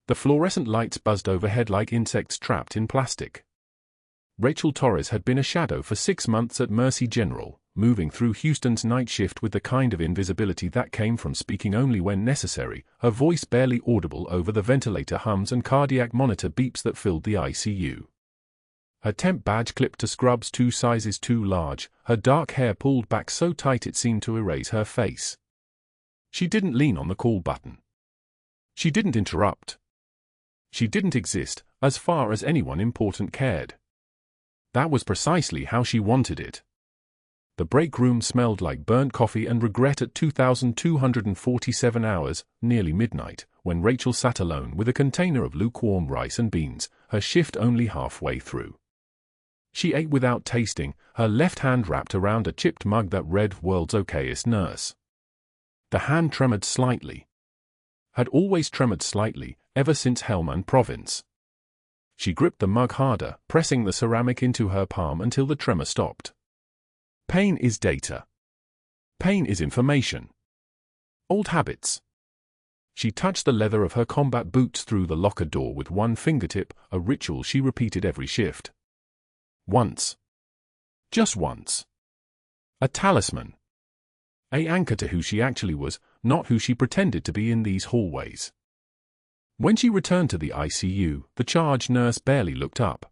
The fluorescent lights buzzed overhead like insects trapped in plastic. Rachel Torres had been a shadow for 6 months at Mercy General, moving through Houston's night shift with the kind of invisibility that came from speaking only when necessary, her voice barely audible over the ventilator hums and cardiac monitor beeps that filled the ICU. Her temp badge clipped to scrubs 2 sizes too large, her dark hair pulled back so tight it seemed to erase her face. She didn't lean on the call button. She didn't interrupt. She didn't exist, as far as anyone important cared. That was precisely how she wanted it. The break room smelled like burnt coffee and regret at 2,247 hours, nearly midnight, when Rachel sat alone with a container of lukewarm rice and beans, her shift only halfway through. She ate without tasting, her left hand wrapped around a chipped mug that read "World's Okayest Nurse." The hand tremored slightly. Had always tremored slightly, ever since Helmand Province. She gripped the mug harder, pressing the ceramic into her palm until the tremor stopped. Pain is data. Pain is information. Old habits. She touched the leather of her combat boots through the locker door with one fingertip, a ritual she repeated every shift. Once. Just once. A talisman. An anchor to who she actually was, not who she pretended to be in these hallways. When she returned to the ICU, the charge nurse barely looked up.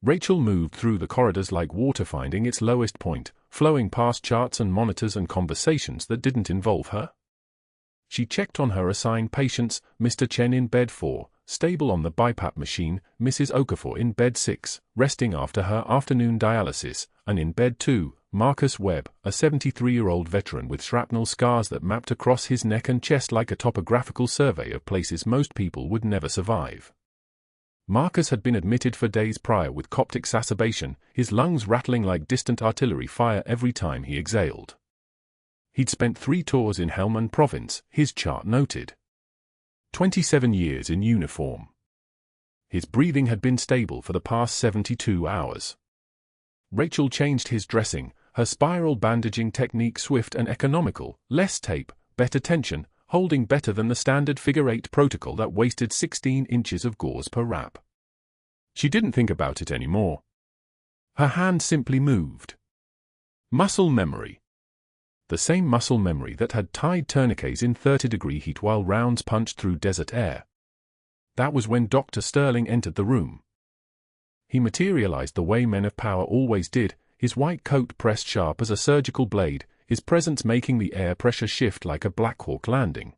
Rachel moved through the corridors like water finding its lowest point, flowing past charts and monitors and conversations that didn't involve her. She checked on her assigned patients, Mr. Chen in bed 4, stable on the BiPAP machine, Mrs. Okafor in bed 6, resting after her afternoon dialysis, and in bed 2, Marcus Webb, a 73-year-old veteran with shrapnel scars that mapped across his neck and chest like a topographical survey of places most people would never survive. Marcus had been admitted for days prior with coptic exacerbation, his lungs rattling like distant artillery fire every time he exhaled. He'd spent 3 tours in Helmand Province, his chart noted. 27 years in uniform. His breathing had been stable for the past 72 hours. Rachel changed his dressing, her spiral bandaging technique swift and economical, less tape, better tension, holding better than the standard figure-8 protocol that wasted 16 inches of gauze per wrap. She didn't think about it anymore. Her hand simply moved. Muscle memory. The same muscle memory that had tied tourniquets in 30-degree heat while rounds punched through desert air. That was when Dr. Sterling entered the room. He materialized the way men of power always did, his white coat pressed sharp as a surgical blade, his presence making the air pressure shift like a Black Hawk landing.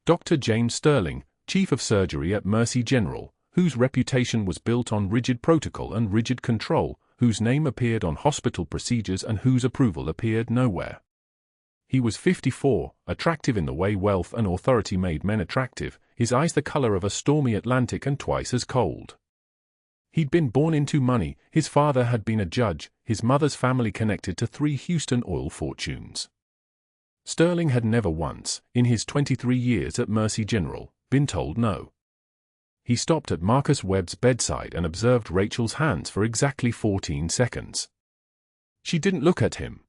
Dr. James Sterling, chief of surgery at Mercy General, whose reputation was built on rigid protocol and rigid control, whose name appeared on hospital procedures and whose approval appeared nowhere. He was 54, attractive in the way wealth and authority made men attractive, his eyes the color of a stormy Atlantic and twice as cold. He'd been born into money, his father had been a judge, his mother's family connected to 3 Houston oil fortunes. Sterling had never once, in his 23 years at Mercy General, been told no. He stopped at Marcus Webb's bedside and observed Rachel's hands for exactly 14 seconds. She didn't look at him.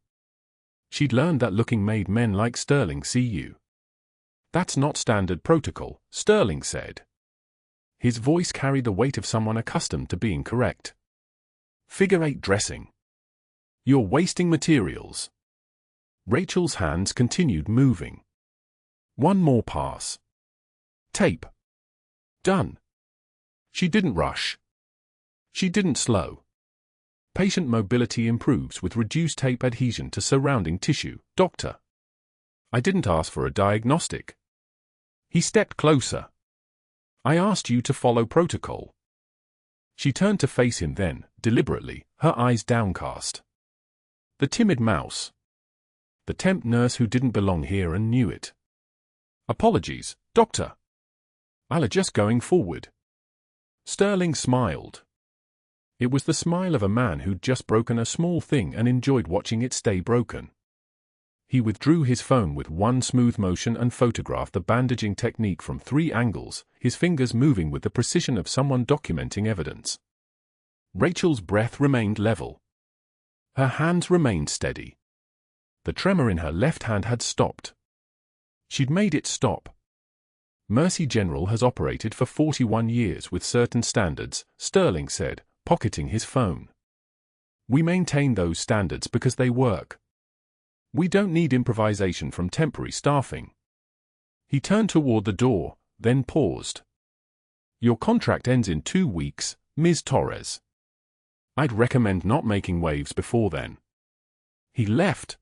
She'd learned that looking made men like Sterling see you. That's not standard protocol, Sterling said. His voice carried the weight of someone accustomed to being correct. Figure-8 dressing. You're wasting materials. Rachel's hands continued moving. One more pass. Tape. Done. She didn't rush. She didn't slow. Patient mobility improves with reduced tape adhesion to surrounding tissue, doctor. I didn't ask for a diagnostic. He stepped closer. I asked you to follow protocol. She turned to face him then, deliberately, her eyes downcast. The timid mouse. The temp nurse who didn't belong here and knew it. Apologies, doctor. I'll adjust going forward. Sterling smiled. It was the smile of a man who'd just broken a small thing and enjoyed watching it stay broken. He withdrew his phone with one smooth motion and photographed the bandaging technique from 3 angles, his fingers moving with the precision of someone documenting evidence. Rachel's breath remained level. Her hands remained steady. The tremor in her left hand had stopped. She'd made it stop. Mercy General has operated for 41 years with certain standards, Sterling said, pocketing his phone. We maintain those standards because they work. We don't need improvisation from temporary staffing. He turned toward the door, then paused. Your contract ends in 2 weeks, Ms. Torres. I'd recommend not making waves before then. He left.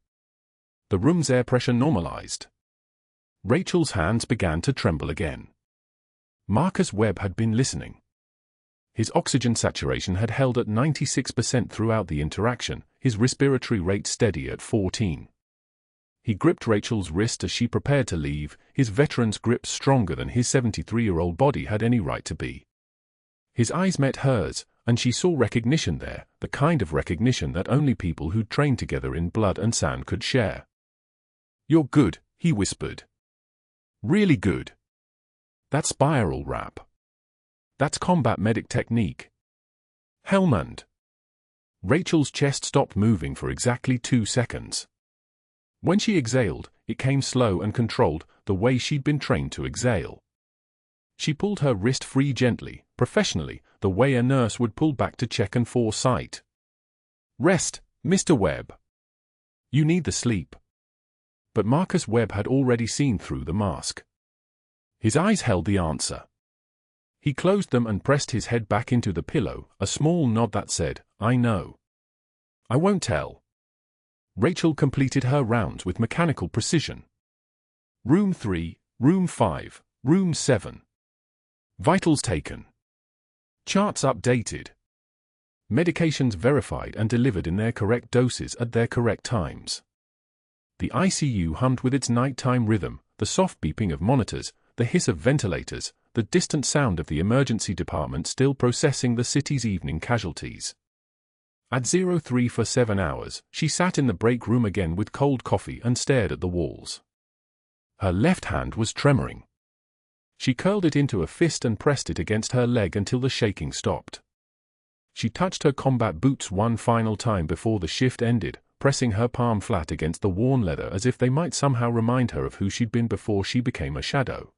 The room's air pressure normalized. Rachel's hands began to tremble again. Marcus Webb had been listening. His oxygen saturation had held at 96% throughout the interaction, his respiratory rate steady at 14. He gripped Rachel's wrist as she prepared to leave, his veteran's grip stronger than his 73-year-old body had any right to be. His eyes met hers, and she saw recognition there, the kind of recognition that only people who'd trained together in blood and sand could share. You're good, he whispered. Really good. That's spiral wrap. That's combat medic technique. Helmand. Rachel's chest stopped moving for exactly 2 seconds. When she exhaled, it came slow and controlled, the way she'd been trained to exhale. She pulled her wrist free gently, professionally, the way a nurse would pull back to check and foresight. Rest, Mr. Webb. You need the sleep. But Marcus Webb had already seen through the mask. His eyes held the answer. He closed them and pressed his head back into the pillow, a small nod that said, I know. I won't tell. Rachel completed her rounds with mechanical precision. Room 3, Room 5, Room 7. Vitals taken. Charts updated. Medications verified and delivered in their correct doses at their correct times. The ICU hummed with its nighttime rhythm, the soft beeping of monitors, the hiss of ventilators, the distant sound of the emergency department still processing the city's evening casualties. At 03 for 7 hours, she sat in the break room again with cold coffee and stared at the walls. Her left hand was tremoring. She curled it into a fist and pressed it against her leg until the shaking stopped. She touched her combat boots one final time before the shift ended, pressing her palm flat against the worn leather as if they might somehow remind her of who she'd been before she became a shadow.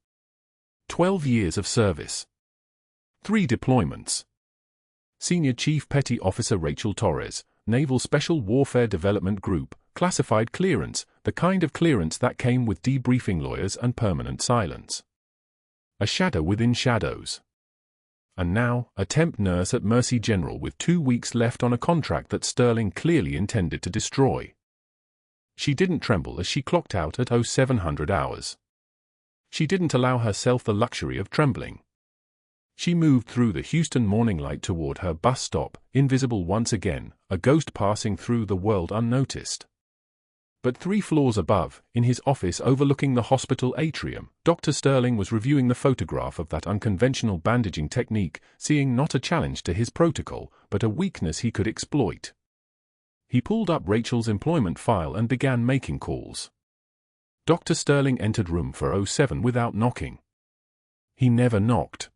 12 years of service. 3 deployments. Senior Chief Petty Officer Rachel Torres, Naval Special Warfare Development Group, classified clearance, the kind of clearance that came with debriefing lawyers and permanent silence. A shadow within shadows. And now, a temp nurse at Mercy General with 2 weeks left on a contract that Sterling clearly intended to destroy. She didn't tremble as she clocked out at 0700 hours. She didn't allow herself the luxury of trembling. She moved through the Houston morning light toward her bus stop, invisible once again, a ghost passing through the world unnoticed. But 3 floors above, in his office overlooking the hospital atrium, Dr. Sterling was reviewing the photograph of that unconventional bandaging technique, seeing not a challenge to his protocol, but a weakness he could exploit. He pulled up Rachel's employment file and began making calls. Dr. Sterling entered room 407 without knocking. He never knocked.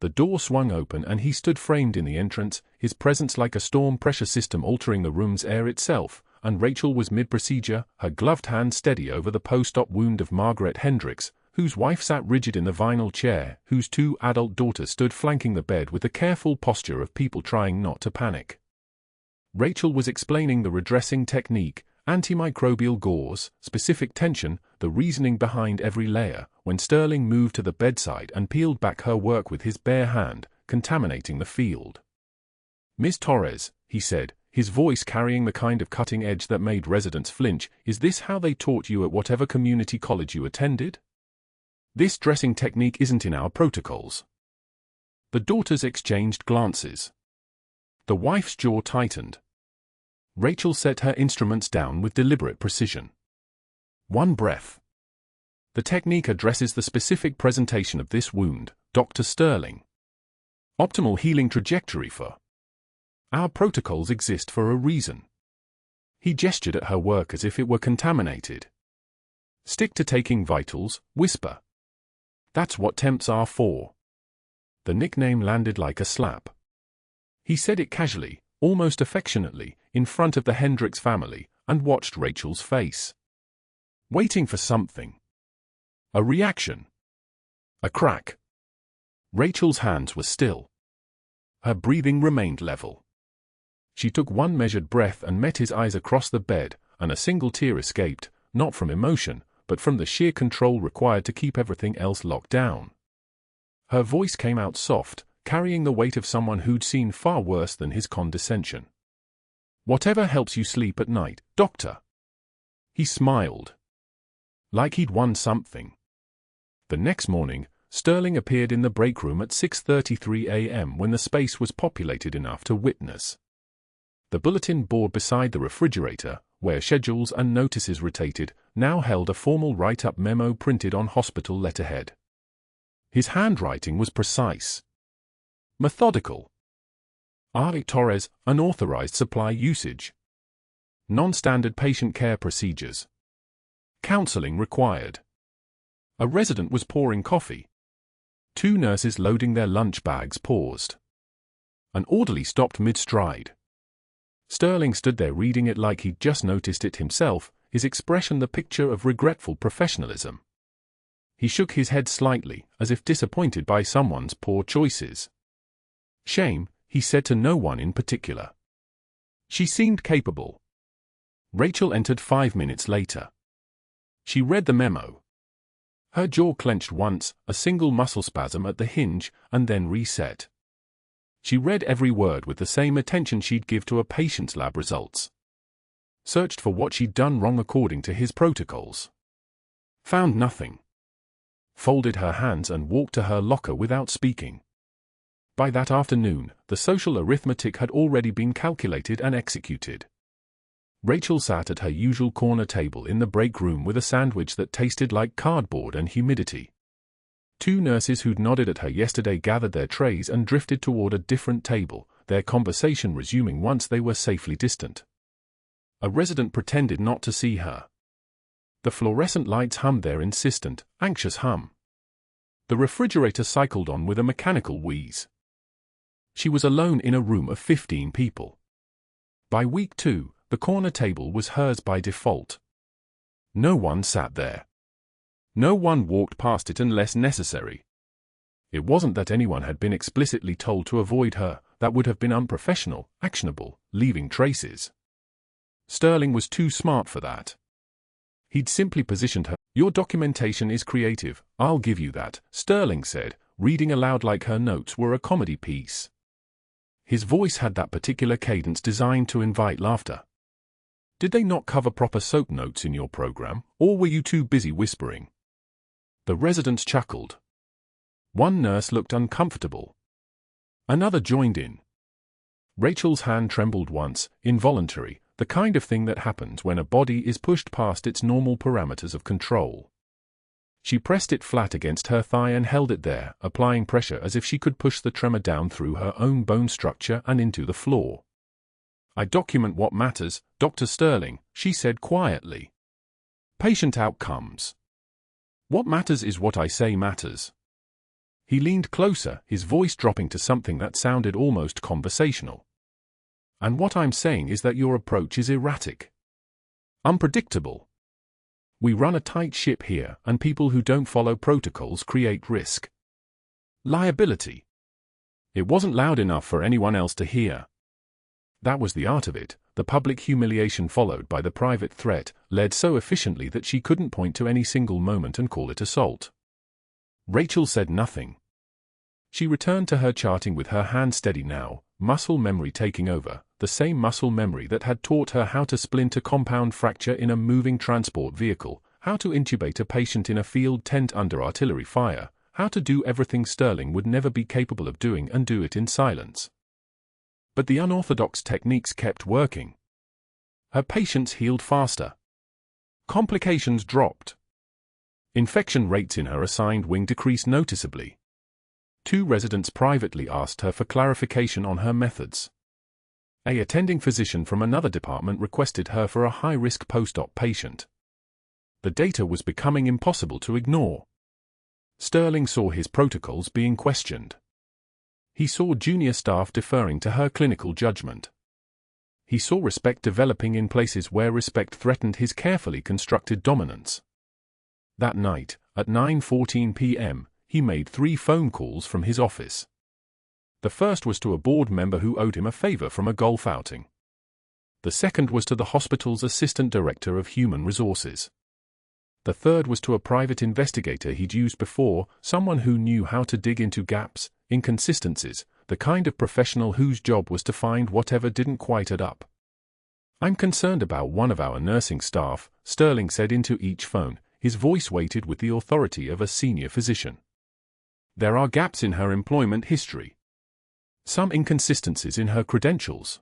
The door swung open and he stood framed in the entrance, his presence like a storm pressure system altering the room's air itself, and Rachel was mid-procedure, her gloved hand steady over the post-op wound of Margaret Hendricks, whose wife sat rigid in the vinyl chair, whose 2 adult daughters stood flanking the bed with the careful posture of people trying not to panic. Rachel was explaining the redressing technique, antimicrobial gauze, specific tension, the reasoning behind every layer, when Sterling moved to the bedside and peeled back her work with his bare hand, contaminating the field. Ms. Torres, he said, his voice carrying the kind of cutting edge that made residents flinch, is this how they taught you at whatever community college you attended? This dressing technique isn't in our protocols. The daughters exchanged glances. The wife's jaw tightened. Rachel set her instruments down with deliberate precision. 1 breath. The technique addresses the specific presentation of this wound, Dr. Sterling. Optimal healing trajectory for. Our protocols exist for a reason. He gestured at her work as if it were contaminated. Stick to taking vitals, whisper. That's what temps are for. The nickname landed like a slap. He said it casually, almost affectionately, in front of the Hendricks family, and watched Rachel's face. Waiting for something. A reaction. A crack. Rachel's hands were still. Her breathing remained level. She took one measured breath and met his eyes across the bed, and a single tear escaped, not from emotion, but from the sheer control required to keep everything else locked down. Her voice came out soft, carrying the weight of someone who'd seen far worse than his condescension. "Whatever helps you sleep at night, doctor." He smiled. Like he'd won something. The next morning, Sterling appeared in the break room at 6:33 a.m. when the space was populated enough to witness. The bulletin board beside the refrigerator, where schedules and notices rotated, now held a formal write-up memo printed on hospital letterhead. His handwriting was precise. Methodical. Torres, unauthorized supply usage. Non-standard patient care procedures. Counseling required. A resident was pouring coffee. 2 nurses loading their lunch bags paused. An orderly stopped mid-stride. Sterling stood there reading it like he'd just noticed it himself, his expression the picture of regretful professionalism. He shook his head slightly, as if disappointed by someone's poor choices. "Shame," he said to no one in particular. She seemed capable. Rachel entered 5 minutes later. She read the memo. Her jaw clenched once, a single muscle spasm at the hinge, and then reset. She read every word with the same attention she'd give to a patient's lab results. Searched for what she'd done wrong according to his protocols. Found nothing. Folded her hands and walked to her locker without speaking. By that afternoon, the social arithmetic had already been calculated and executed. Rachel sat at her usual corner table in the break room with a sandwich that tasted like cardboard and humidity. 2 nurses who'd nodded at her yesterday gathered their trays and drifted toward a different table, their conversation resuming once they were safely distant. A resident pretended not to see her. The fluorescent lights hummed their insistent, anxious hum. The refrigerator cycled on with a mechanical wheeze. She was alone in a room of 15 people. By week 2, the corner table was hers by default. No one sat there. No one walked past it unless necessary. It wasn't that anyone had been explicitly told to avoid her, that would have been unprofessional, actionable, leaving traces. Sterling was too smart for that. He'd simply positioned her. "Your documentation is creative, I'll give you that," Sterling said, reading aloud like her notes were a comedy piece. His voice had that particular cadence designed to invite laughter. "Did they not cover proper soap notes in your program, or were you too busy whispering?" The residents chuckled. One nurse looked uncomfortable. Another joined in. Rachel's hand trembled once, involuntary, the kind of thing that happens when a body is pushed past its normal parameters of control. She pressed it flat against her thigh and held it there, applying pressure as if she could push the tremor down through her own bone structure and into the floor. "I document what matters, Dr. Sterling," she said quietly. "Patient outcomes. What matters is what I say matters." He leaned closer, his voice dropping to something that sounded almost conversational. "And what I'm saying is that your approach is erratic. Unpredictable. We run a tight ship here, and people who don't follow protocols create risk. Liability." It wasn't loud enough for anyone else to hear. That was the art of it, the public humiliation followed by the private threat, led so efficiently that she couldn't point to any single moment and call it assault. Rachel said nothing. She returned to her charting with her hand steady now, muscle memory taking over, the same muscle memory that had taught her how to splint a compound fracture in a moving transport vehicle, how to intubate a patient in a field tent under artillery fire, how to do everything Sterling would never be capable of doing and do it in silence. But the unorthodox techniques kept working. Her patients healed faster. Complications dropped. Infection rates in her assigned wing decreased noticeably. 2 residents privately asked her for clarification on her methods. A attending physician from another department requested her for a high-risk post-op patient. The data was becoming impossible to ignore. Sterling saw his protocols being questioned. He saw junior staff deferring to her clinical judgment. He saw respect developing in places where respect threatened his carefully constructed dominance. That night, at 9:14 p.m., he made 3 phone calls from his office. The first was to a board member who owed him a favor from a golf outing. The second was to the hospital's assistant director of human resources. The third was to a private investigator he'd used before, someone who knew how to dig into gaps, inconsistencies, the kind of professional whose job was to find whatever didn't quite add up. "I'm concerned about one of our nursing staff," Sterling said into each phone, his voice weighted with the authority of a senior physician. "There are gaps in her employment history. Some inconsistencies in her credentials.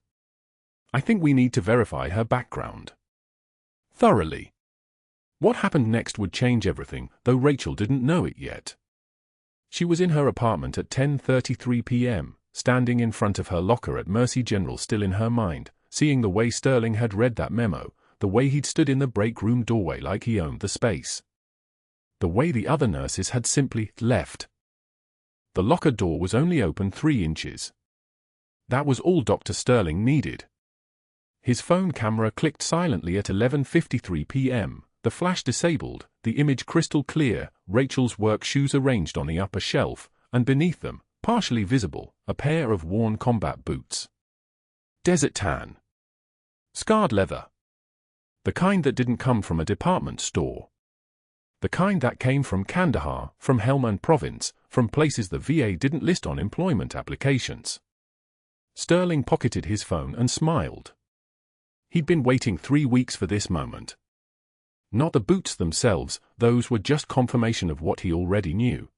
I think we need to verify her background thoroughly." What happened next would change everything, though Rachel didn't know it yet. She was in her apartment at 10:33 p.m., standing in front of her locker at Mercy General, still in her mind, seeing the way Sterling had read that memo, the way he'd stood in the break room doorway like he owned the space. The way the other nurses had simply left. The locker door was only open 3 inches. That was all Dr. Sterling needed. His phone camera clicked silently at 11:53 p.m., the flash disabled, the image crystal clear, Rachel's work shoes arranged on the upper shelf, and beneath them, partially visible, a pair of worn combat boots. Desert tan. Scarred leather. The kind that didn't come from a department store. The kind that came from Kandahar, from Helmand Province, from places the VA didn't list on employment applications. Sterling pocketed his phone and smiled. He'd been waiting 3 weeks for this moment. Not the boots themselves, those were just confirmation of what he already knew.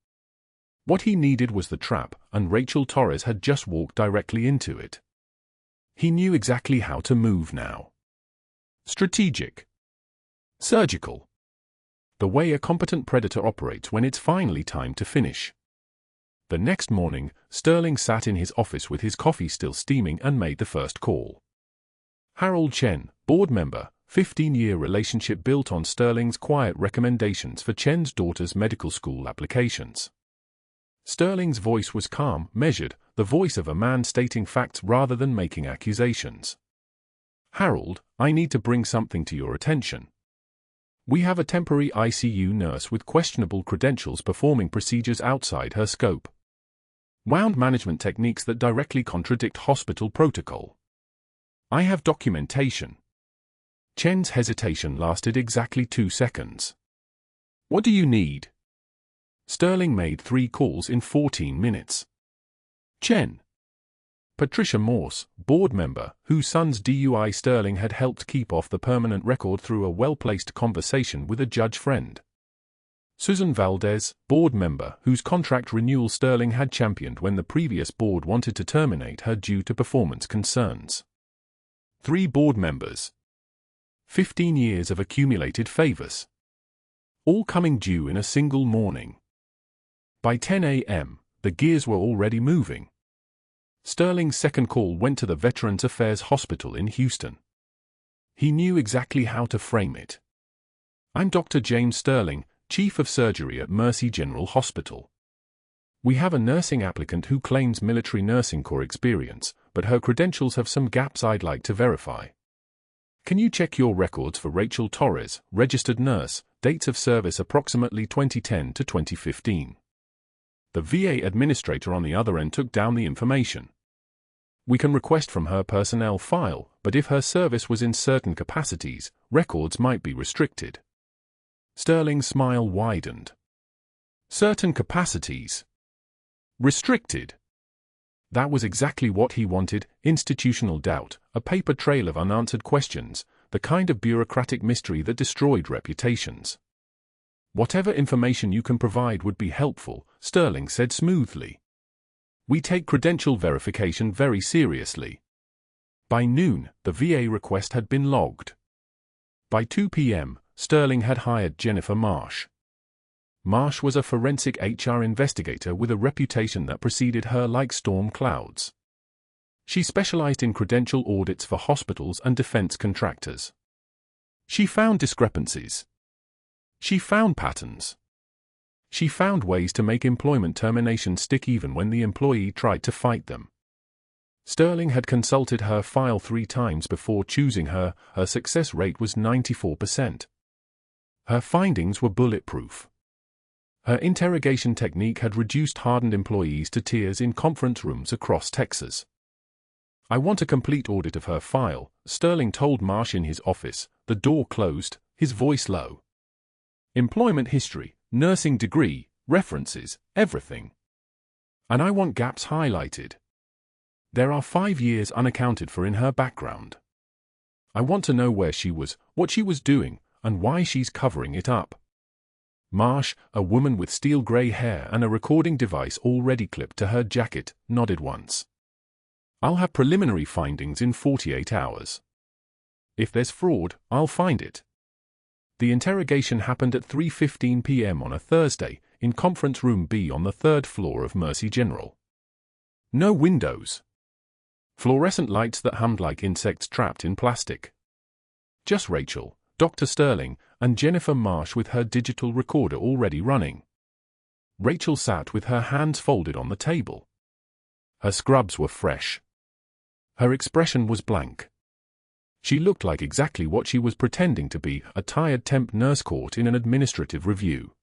What he needed was the trap, and Rachel Torres had just walked directly into it. He knew exactly how to move now. Strategic. Surgical. The way a competent predator operates when it's finally time to finish. The next morning, Sterling sat in his office with his coffee still steaming and made the first call. Harold Chen, board member, 15-year relationship built on Sterling's quiet recommendations for Chen's daughter's medical school applications. Sterling's voice was calm, measured, the voice of a man stating facts rather than making accusations. "Harold, I need to bring something to your attention. We have a temporary ICU nurse with questionable credentials performing procedures outside her scope. Wound management techniques that directly contradict hospital protocol. I have documentation." Chen's hesitation lasted exactly 2 seconds. "What do you need?" Sterling made 3 calls in 14 minutes. Chen. Patricia Morse, board member, whose son's DUI Sterling had helped keep off the permanent record through a well-placed conversation with a judge friend. Susan Valdez, board member, whose contract renewal Sterling had championed when the previous board wanted to terminate her due to performance concerns. 3 board members. 15 years of accumulated favors. All coming due in a single morning. By 10 a.m., the gears were already moving. Sterling's second call went to the Veterans Affairs Hospital in Houston. He knew exactly how to frame it. "I'm Dr. James Sterling, Chief of Surgery at Mercy General Hospital. We have a nursing applicant who claims military nursing corps experience, but her credentials have some gaps I'd like to verify. Can you check your records for Rachel Torres, registered nurse, dates of service approximately 2010 to 2015. The VA administrator on the other end took down the information. We can request from her personnel file, but if her service was in certain capacities, records might be restricted." Sterling's smile widened. Certain capacities. Restricted. That was exactly what he wanted: institutional doubt, a paper trail of unanswered questions, the kind of bureaucratic mystery that destroyed reputations. "Whatever information you can provide would be helpful," Sterling said smoothly. "We take credential verification very seriously." By noon, the VA request had been logged. By 2 p.m., Sterling had hired Jennifer Marsh. Marsh was a forensic HR investigator with a reputation that preceded her like storm clouds. She specialized in credential audits for hospitals and defense contractors. She found discrepancies. She found patterns. She found ways to make employment terminations stick even when the employee tried to fight them. Sterling had consulted her file 3 times before choosing her. Her success rate was 94%. Her findings were bulletproof. Her interrogation technique had reduced hardened employees to tears in conference rooms across Texas. "I want a complete audit of her file," Sterling told Marsh in his office, the door closed, his voice low. "Employment history, nursing degree, references, everything. And I want gaps highlighted. There are 5 years unaccounted for in her background. I want to know where she was, what she was doing, and why she's covering it up." Marsh, a woman with steel-gray hair and a recording device already clipped to her jacket, nodded once. "I'll have preliminary findings in 48 hours. If there's fraud, I'll find it." The interrogation happened at 3:15 p.m. on a Thursday, in Conference Room B on the 3rd floor of Mercy General. No windows. Fluorescent lights that hummed like insects trapped in plastic. Just Rachel, Dr. Sterling, and Jennifer Marsh with her digital recorder already running. Rachel sat with her hands folded on the table. Her scrubs were fresh. Her expression was blank. She looked like exactly what she was pretending to be, a tired temp nurse caught in an administrative review.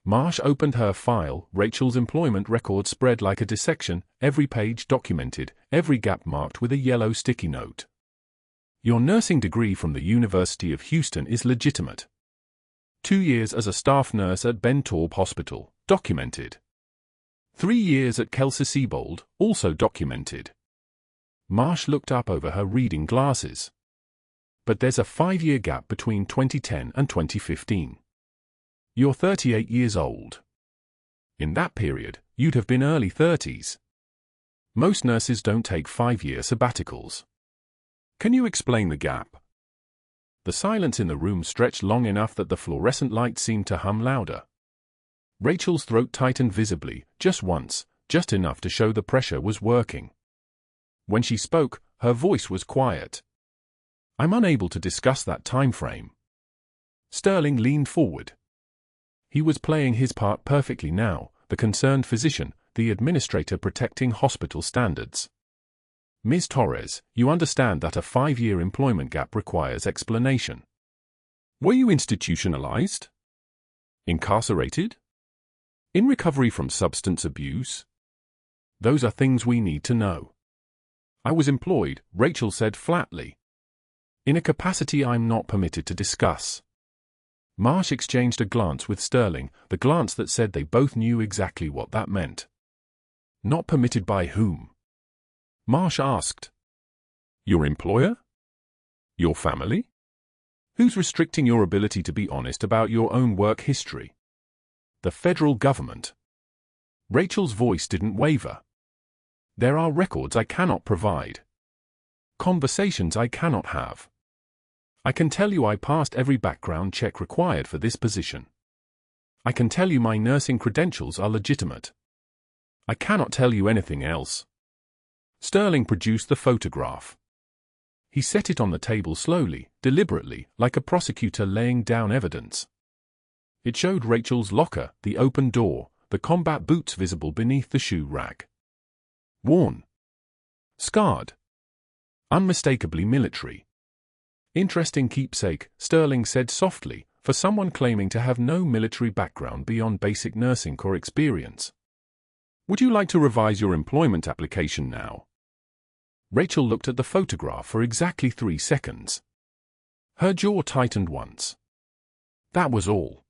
Marsh opened her file. Rachel's employment record spread like a dissection, every page documented, every gap marked with a yellow sticky note. "Your nursing degree from the University of Houston is legitimate. 2 years as a staff nurse at Ben Taub Hospital, documented. 3 years at Kelsey-Seybold, also documented." Marsh looked up over her reading glasses. "But there's a 5-year gap between 2010 and 2015. You're 38 years old. In that period, you'd have been early 30s. Most nurses don't take 5-year sabbaticals. Can you explain the gap?" The silence in the room stretched long enough that the fluorescent light seemed to hum louder. Rachel's throat tightened visibly, just once, just enough to show the pressure was working. When she spoke, her voice was quiet. "I'm unable to discuss that time frame." Sterling leaned forward. He was playing his part perfectly now, the concerned physician, the administrator protecting hospital standards. "Ms. Torres, you understand that a 5-year employment gap requires explanation. Were you institutionalized? Incarcerated? In recovery from substance abuse? Those are things we need to know." "I was employed," Rachel said flatly. "In a capacity I'm not permitted to discuss." Marsh exchanged a glance with Sterling, the glance that said they both knew exactly what that meant. "Not permitted by whom?" Marsh asked. "Your employer? Your family? Who's restricting your ability to be honest about your own work history?" "The federal government." Rachel's voice didn't waver. "There are records I cannot provide. Conversations I cannot have. I can tell you I passed every background check required for this position. I can tell you my nursing credentials are legitimate. I cannot tell you anything else." Sterling produced the photograph. He set it on the table slowly, deliberately, like a prosecutor laying down evidence. It showed Rachel's locker, the open door, the combat boots visible beneath the shoe rack. Worn. Scarred. Unmistakably military. "Interesting keepsake," Sterling said softly, "for someone claiming to have no military background beyond basic nursing corps experience. Would you like to revise your employment application now?" Rachel looked at the photograph for exactly 3 seconds. Her jaw tightened once. "That was all.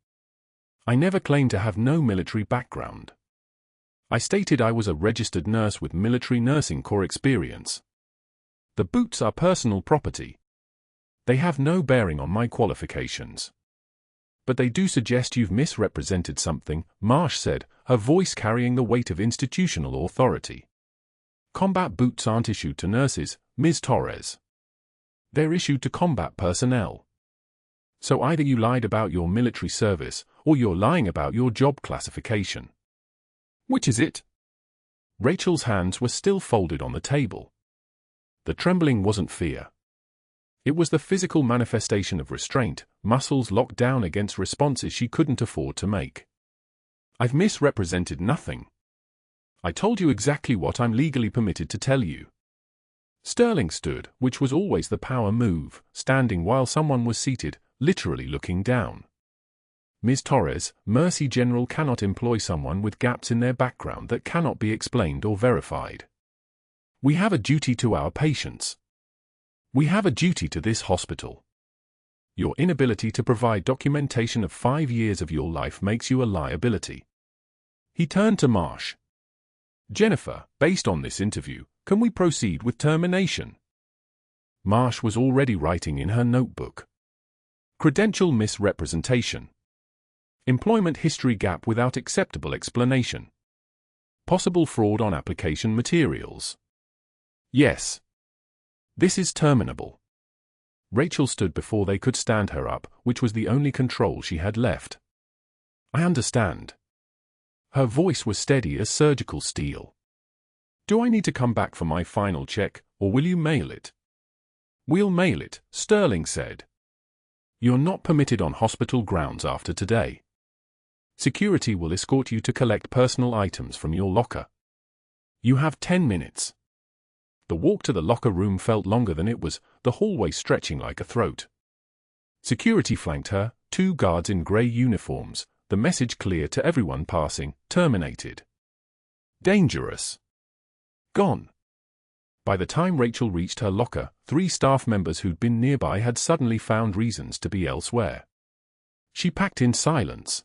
I never claimed to have no military background. I stated I was a registered nurse with military nursing corps experience. The boots are personal property. They have no bearing on my qualifications." "But they do suggest you've misrepresented something," Marsh said, her voice carrying the weight of institutional authority. "Combat boots aren't issued to nurses, Ms. Torres. They're issued to combat personnel. So either you lied about your military service, or you're lying about your job classification. Which is it?" Rachel's hands were still folded on the table. The trembling wasn't fear. It was the physical manifestation of restraint, muscles locked down against responses she couldn't afford to make. "I've misrepresented nothing. I told you exactly what I'm legally permitted to tell you." Sterling stood, which was always the power move, standing while someone was seated, literally looking down. Ms. Torres, Mercy General cannot employ someone with gaps in their background that cannot be explained or verified. We have a duty to our patients. We have a duty to this hospital. Your inability to provide documentation of 5 years of your life makes you a liability. He turned to Marsh. Jennifer, based on this interview, can we proceed with termination? Marsh was already writing in her notebook. Credential misrepresentation. Employment history gap without acceptable explanation. Possible fraud on application materials. Yes. This is terminable. Rachel stood before they could stand her up, which was the only control she had left. I understand. Her voice was steady as surgical steel. Do I need to come back for my final check, or will you mail it? We'll mail it, Sterling said. You're not permitted on hospital grounds after today. Security will escort you to collect personal items from your locker. You have 10 minutes. The walk to the locker room felt longer than it was, the hallway stretching like a throat. Security flanked her, 2 guards in grey uniforms, the message clear to everyone passing, terminated. Dangerous. Gone. By the time Rachel reached her locker, 3 staff members who'd been nearby had suddenly found reasons to be elsewhere. She packed in silence.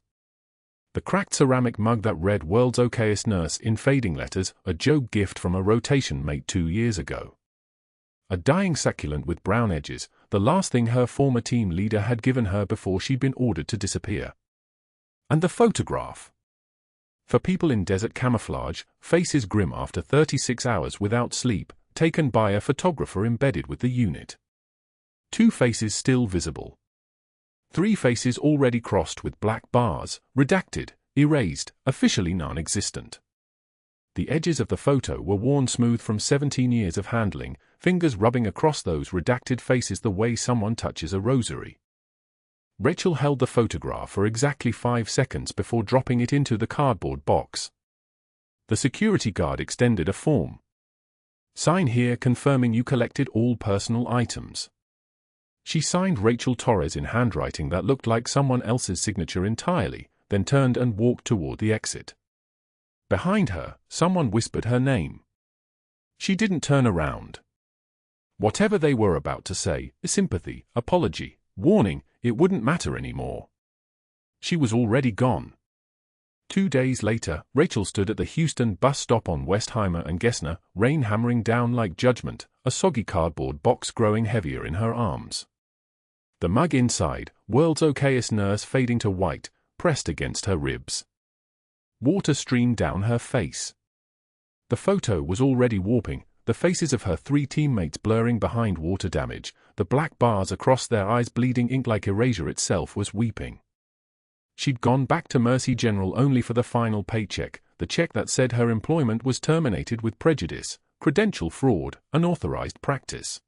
The cracked ceramic mug that read World's Okayest Nurse in fading letters, a joke gift from a rotation mate 2 years ago. A dying succulent with brown edges, the last thing her former team leader had given her before she'd been ordered to disappear. And the photograph. For people in desert camouflage, faces grim after 36 hours without sleep, taken by a photographer embedded with the unit. 2 faces still visible. 3 faces already crossed with black bars, redacted, erased, officially non-existent. The edges of the photo were worn smooth from 17 years of handling, fingers rubbing across those redacted faces the way someone touches a rosary. Rachel held the photograph for exactly 5 seconds before dropping it into the cardboard box. The security guard extended a form. Sign here confirming you collected all personal items. She signed Rachel Torres in handwriting that looked like someone else's signature entirely, then turned and walked toward the exit. Behind her, someone whispered her name. She didn't turn around. Whatever they were about to say, sympathy, apology, warning, it wouldn't matter anymore. She was already gone. 2 days later, Rachel stood at the Houston bus stop on Westheimer and Gessner, rain hammering down like judgment, a soggy cardboard box growing heavier in her arms. The mug inside, World's Okayest Nurse fading to white, pressed against her ribs. Water streamed down her face. The photo was already warping, the faces of her 3 teammates blurring behind water damage, the black bars across their eyes bleeding ink like erasure itself was weeping. She'd gone back to Mercy General only for the final paycheck, the check that said her employment was terminated with prejudice, credential fraud, unauthorized practice.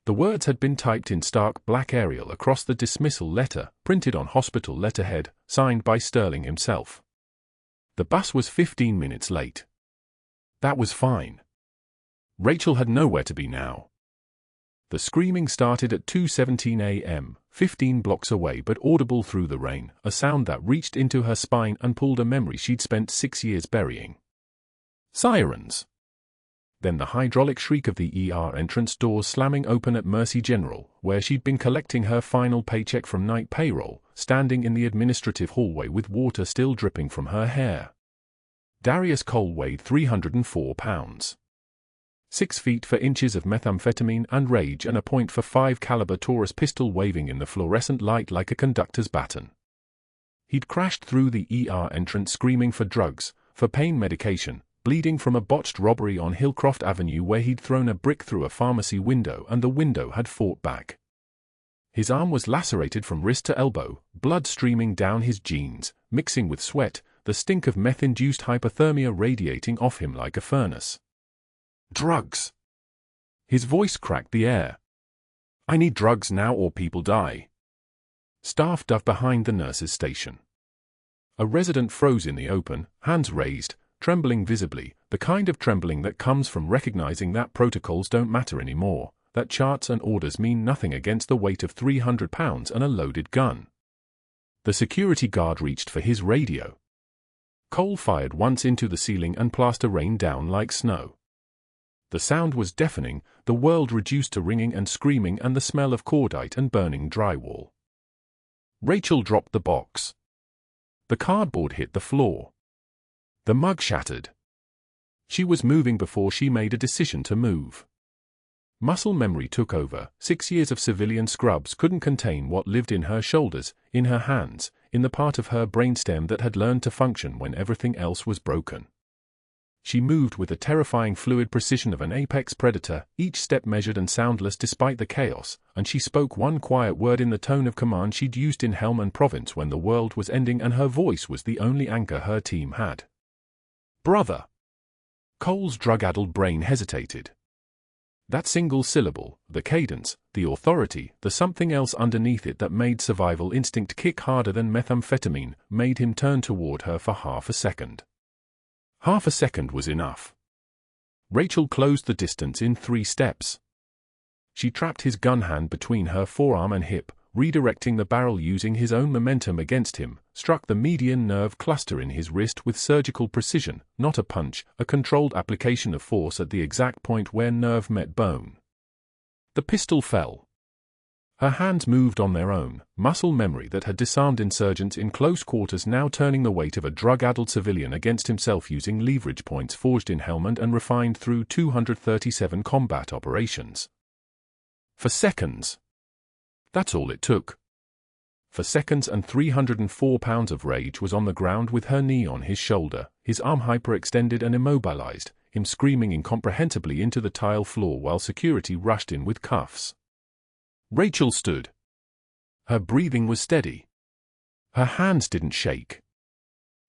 The words had been typed in stark black Arial across the dismissal letter, printed on hospital letterhead, signed by Sterling himself. The bus was 15 minutes late. That was fine. Rachel had nowhere to be now. The screaming started at 2:17 a.m., 15 blocks away but audible through the rain, a sound that reached into her spine and pulled a memory she'd spent 6 years burying. Sirens. Then the hydraulic shriek of the ER entrance doors slamming open at Mercy General, where she'd been collecting her final paycheck from night payroll, standing in the administrative hallway with water still dripping from her hair. Darius Cole weighed 304 pounds. 6 feet for inches of methamphetamine and rage and a .45 caliber Torres pistol waving in the fluorescent light like a conductor's baton. He'd crashed through the ER entrance screaming for drugs, for pain medication, bleeding from a botched robbery on Hillcroft Avenue where he'd thrown a brick through a pharmacy window and the window had fought back. His arm was lacerated from wrist to elbow, blood streaming down his jeans, mixing with sweat, the stink of meth-induced hypothermia radiating off him like a furnace. Drugs. His voice cracked the air. I need drugs now or people die. Staff dove behind the nurse's station. A resident froze in the open, hands raised, trembling visibly, the kind of trembling that comes from recognizing that protocols don't matter anymore, that charts and orders mean nothing against the weight of 300 pounds and a loaded gun. The security guard reached for his radio. Coal fired once into the ceiling and plaster rained down like snow. The sound was deafening, the world reduced to ringing and screaming and the smell of cordite and burning drywall. Rachel dropped the box. The cardboard hit the floor. The mug shattered. She was moving before she made a decision to move. Muscle memory took over. 6 years of civilian scrubs couldn't contain what lived in her shoulders, in her hands, in the part of her brainstem that had learned to function when everything else was broken. She moved with the terrifying fluid precision of an apex predator, each step measured and soundless despite the chaos, and she spoke one quiet word in the tone of command she'd used in Helm and Province when the world was ending and her voice was the only anchor her team had. "Brother." Cole's drug-addled brain hesitated. That single syllable, the cadence, the authority, the something else underneath it that made survival instinct kick harder than methamphetamine, made him turn toward her for half a second. Half a second was enough. Rachel closed the distance in 3 steps. She trapped his gun hand between her forearm and hip, redirecting the barrel using his own momentum against him, struck the median nerve cluster in his wrist with surgical precision, not a punch, a controlled application of force at the exact point where nerve met bone. The pistol fell. Her hands moved on their own, muscle memory that had disarmed insurgents in close quarters now turning the weight of a drug-addled civilian against himself using leverage points forged in Helmand and refined through 237 combat operations. For seconds. That's all it took. For seconds and 304 pounds of rage was on the ground with her knee on his shoulder, his arm hyperextended and immobilized, him screaming incomprehensibly into the tile floor while security rushed in with cuffs. Rachel stood. Her breathing was steady. Her hands didn't shake.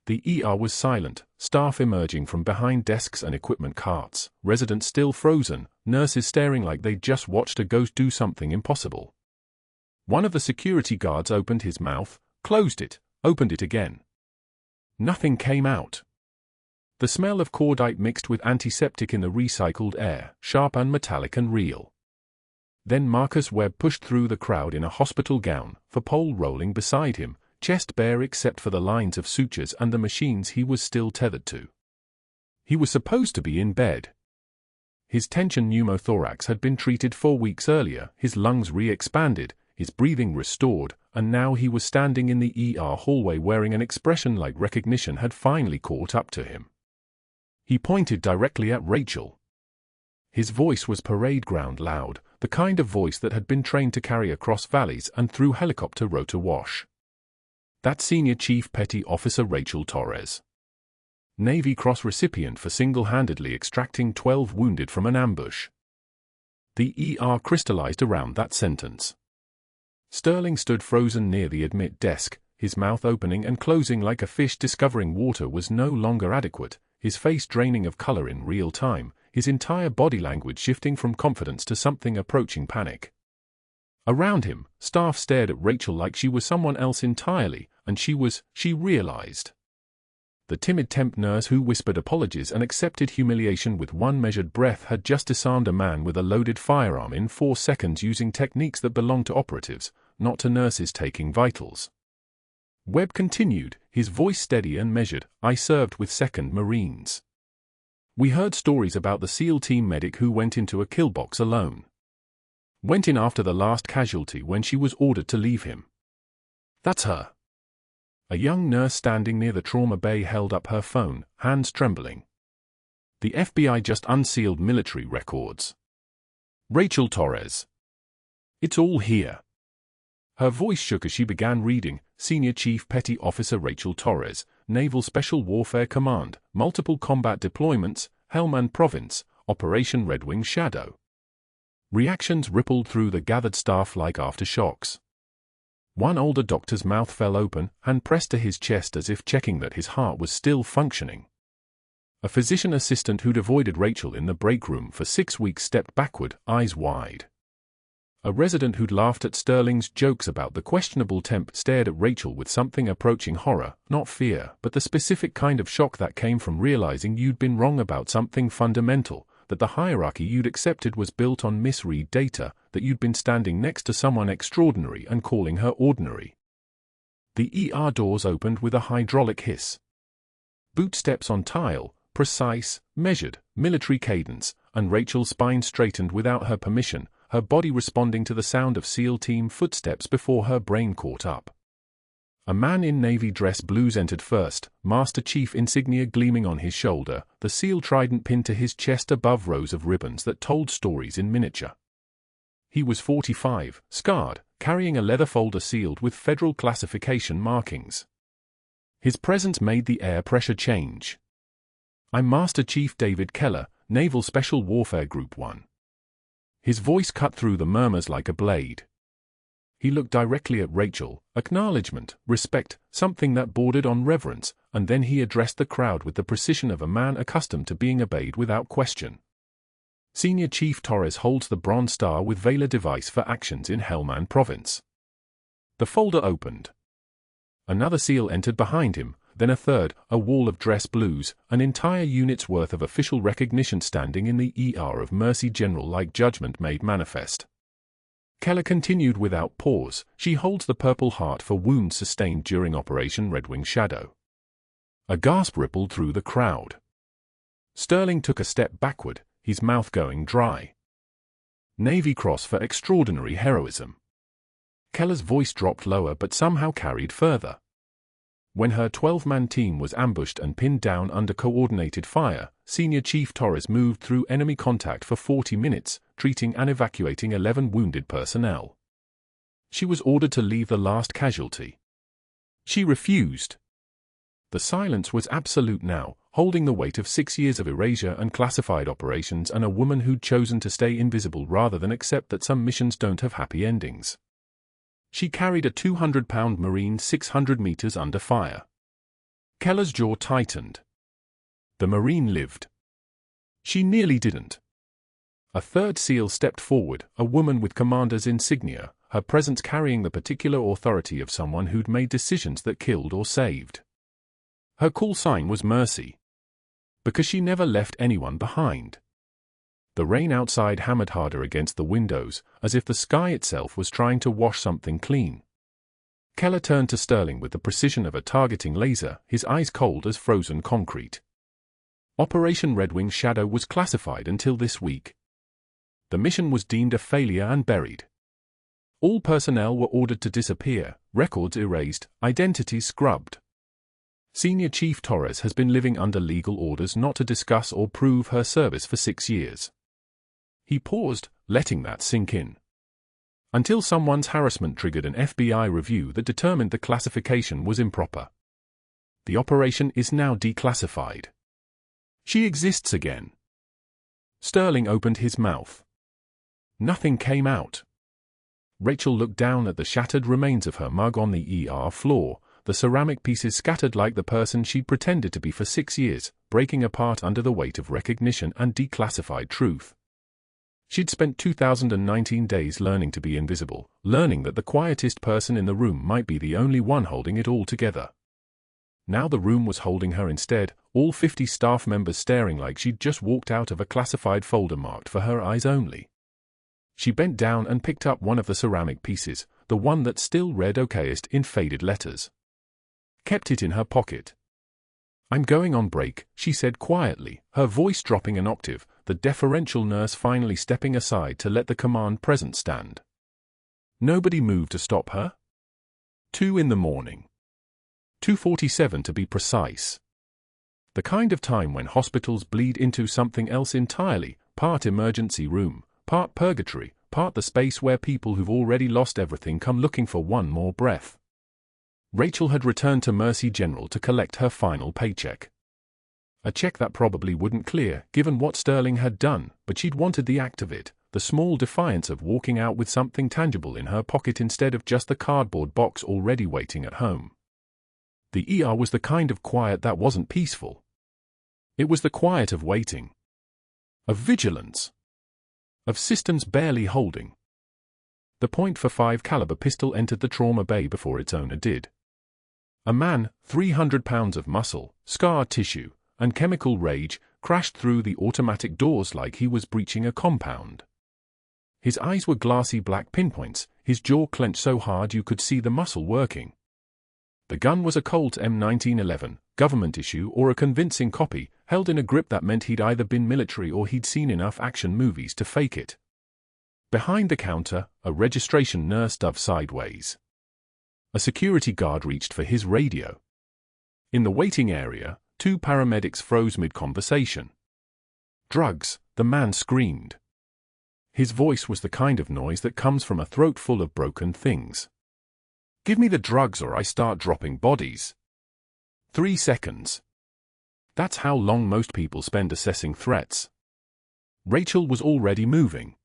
The ER was silent, staff emerging from behind desks and equipment carts, residents still frozen, nurses staring like they'd just watched a ghost do something impossible. One of the security guards opened his mouth, closed it, opened it again. Nothing came out. The smell of cordite mixed with antiseptic in the recycled air, sharp and metallic and real. Then Marcus Webb pushed through the crowd in a hospital gown, for pole rolling beside him, chest bare except for the lines of sutures and the machines he was still tethered to. He was supposed to be in bed. His tension pneumothorax had been treated 4 weeks earlier, his lungs re-expanded, his breathing restored, and now he was standing in the ER hallway wearing an expression like recognition had finally caught up to him. He pointed directly at Rachel. His voice was parade ground loud, the kind of voice that had been trained to carry across valleys and through helicopter rotor wash. That Senior Chief Petty Officer Rachel Torres. Navy Cross recipient for single-handedly extracting 12 wounded from an ambush. The ER crystallized around that sentence. Sterling stood frozen near the admit desk, his mouth opening and closing like a fish discovering water was no longer adequate, his face draining of color in real time, his entire body language shifting from confidence to something approaching panic. Around him, staff stared at Rachel like she was someone else entirely, and she realized. The timid temp nurse who whispered apologies and accepted humiliation with one measured breath had just disarmed a man with a loaded firearm in 4 seconds using techniques that belonged to operatives, not to nurses taking vitals. Webb continued, his voice steady and measured, "I served with 2nd Marines. We heard stories about the SEAL team medic who went into a kill box alone. Went in after the last casualty when she was ordered to leave him. That's her." A young nurse standing near the trauma bay held up her phone, hands trembling. The FBI just unsealed military records. Rachel Torres. It's all here. Her voice shook as she began reading, Senior Chief Petty Officer Rachel Torres, Naval Special Warfare Command, multiple combat deployments, Helmand Province, Operation Red Wing Shadow. Reactions rippled through the gathered staff like aftershocks. One older doctor's mouth fell open, hand pressed to his chest as if checking that his heart was still functioning. A physician assistant who'd avoided Rachel in the break room for 6 weeks stepped backward, eyes wide. A resident who'd laughed at Sterling's jokes about the questionable temp stared at Rachel with something approaching horror, not fear, but the specific kind of shock that came from realizing you'd been wrong about something fundamental, that the hierarchy you'd accepted was built on misread data, that you'd been standing next to someone extraordinary and calling her ordinary. The ER doors opened with a hydraulic hiss. Boot steps on tile, precise, measured, military cadence, and Rachel's spine straightened without her permission, her body responding to the sound of SEAL team footsteps before her brain caught up. A man in navy dress blues entered first, Master Chief insignia gleaming on his shoulder, the SEAL trident pinned to his chest above rows of ribbons that told stories in miniature. He was 45, scarred, carrying a leather folder sealed with federal classification markings. His presence made the air pressure change. "I'm Master Chief David Keller, Naval Special Warfare Group 1. His voice cut through the murmurs like a blade. He looked directly at Rachel, acknowledgement, respect, something that bordered on reverence, and then he addressed the crowd with the precision of a man accustomed to being obeyed without question. "Senior Chief Torres holds the Bronze Star with Valor device for actions in Helmand Province." The folder opened. Another SEAL entered behind him, then a third, a wall of dress blues, an entire unit's worth of official recognition standing in the ER of Mercy General like judgment made manifest. Keller continued without pause, "She holds the Purple Heart for wounds sustained during Operation Red Wing Shadow." A gasp rippled through the crowd. Sterling took a step backward, his mouth going dry. "Navy Cross for extraordinary heroism." Keller's voice dropped lower but somehow carried further. When her 12-man team was ambushed and pinned down under coordinated fire, Senior Chief Torres moved through enemy contact for 40 minutes, treating and evacuating 11 wounded personnel. She was ordered to leave the last casualty. She refused. The silence was absolute now, holding the weight of 6 years of erasure and classified operations and a woman who'd chosen to stay invisible rather than accept that some missions don't have happy endings. She carried a 200-pound Marine 600 meters under fire. Keller's jaw tightened. The Marine lived. She nearly didn't. A third SEAL stepped forward, a woman with commander's insignia, her presence carrying the particular authority of someone who'd made decisions that killed or saved. Her call sign was Mercy. Because she never left anyone behind. The rain outside hammered harder against the windows, as if the sky itself was trying to wash something clean. Keller turned to Sterling with the precision of a targeting laser, his eyes cold as frozen concrete. Operation Red Wing Shadow was classified until this week. The mission was deemed a failure and buried. All personnel were ordered to disappear, records erased, identities scrubbed. Senior Chief Torres has been living under legal orders not to discuss or prove her service for 6 years. He paused, letting that sink in. Until someone's harassment triggered an FBI review that determined the classification was improper. The operation is now declassified. She exists again. Sterling opened his mouth. Nothing came out. Rachel looked down at the shattered remains of her mug on the ER floor, the ceramic pieces scattered like the person she'd pretended to be for 6 years, breaking apart under the weight of recognition and declassified truth. She'd spent 2019 days learning to be invisible, learning that the quietest person in the room might be the only one holding it all together. Now the room was holding her instead, all 50 staff members staring like she'd just walked out of a classified folder marked for her eyes only. She bent down and picked up one of the ceramic pieces, the one that still read Quietest in faded letters. Kept it in her pocket. "I'm going on break," she said quietly, her voice dropping an octave, the deferential nurse finally stepping aside to let the command present stand. Nobody moved to stop her. 2 in the morning. 2:47 to be precise. The kind of time when hospitals bleed into something else entirely, part emergency room, part purgatory, part the space where people who've already lost everything come looking for one more breath. Rachel had returned to Mercy General to collect her final paycheck. A check that probably wouldn't clear, given what Sterling had done, but she'd wanted the act of it, the small defiance of walking out with something tangible in her pocket instead of just the cardboard box already waiting at home. The ER was the kind of quiet that wasn't peaceful. It was the quiet of waiting. Of vigilance. Of systems barely holding. The .45 caliber pistol entered the trauma bay before its owner did. A man, 300 pounds of muscle, scar tissue, and chemical rage, crashed through the automatic doors like he was breaching a compound. His eyes were glassy black pinpoints, his jaw clenched so hard you could see the muscle working. The gun was a Colt M1911, government issue or a convincing copy, held in a grip that meant he'd either been military or he'd seen enough action movies to fake it. Behind the counter, a registration nurse dove sideways. A security guard reached for his radio. In the waiting area, 2 paramedics froze mid-conversation. "Drugs," the man screamed. His voice was the kind of noise that comes from a throat full of broken things. "Give me the drugs or I start dropping bodies." 3 seconds. That's how long most people spend assessing threats. Rachel was already moving.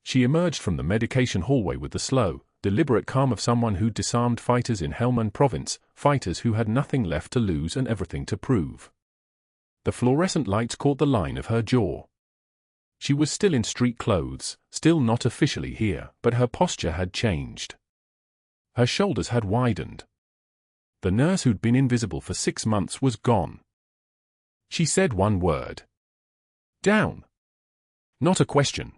She emerged from the medication hallway with the slow, deliberate calm of someone who'd disarmed fighters in Helmand Province, fighters who had nothing left to lose and everything to prove. The fluorescent lights caught the line of her jaw. She was still in street clothes, still not officially here, but her posture had changed. Her shoulders had widened. The nurse who'd been invisible for 6 months was gone. She said one word. "Down." Not a question.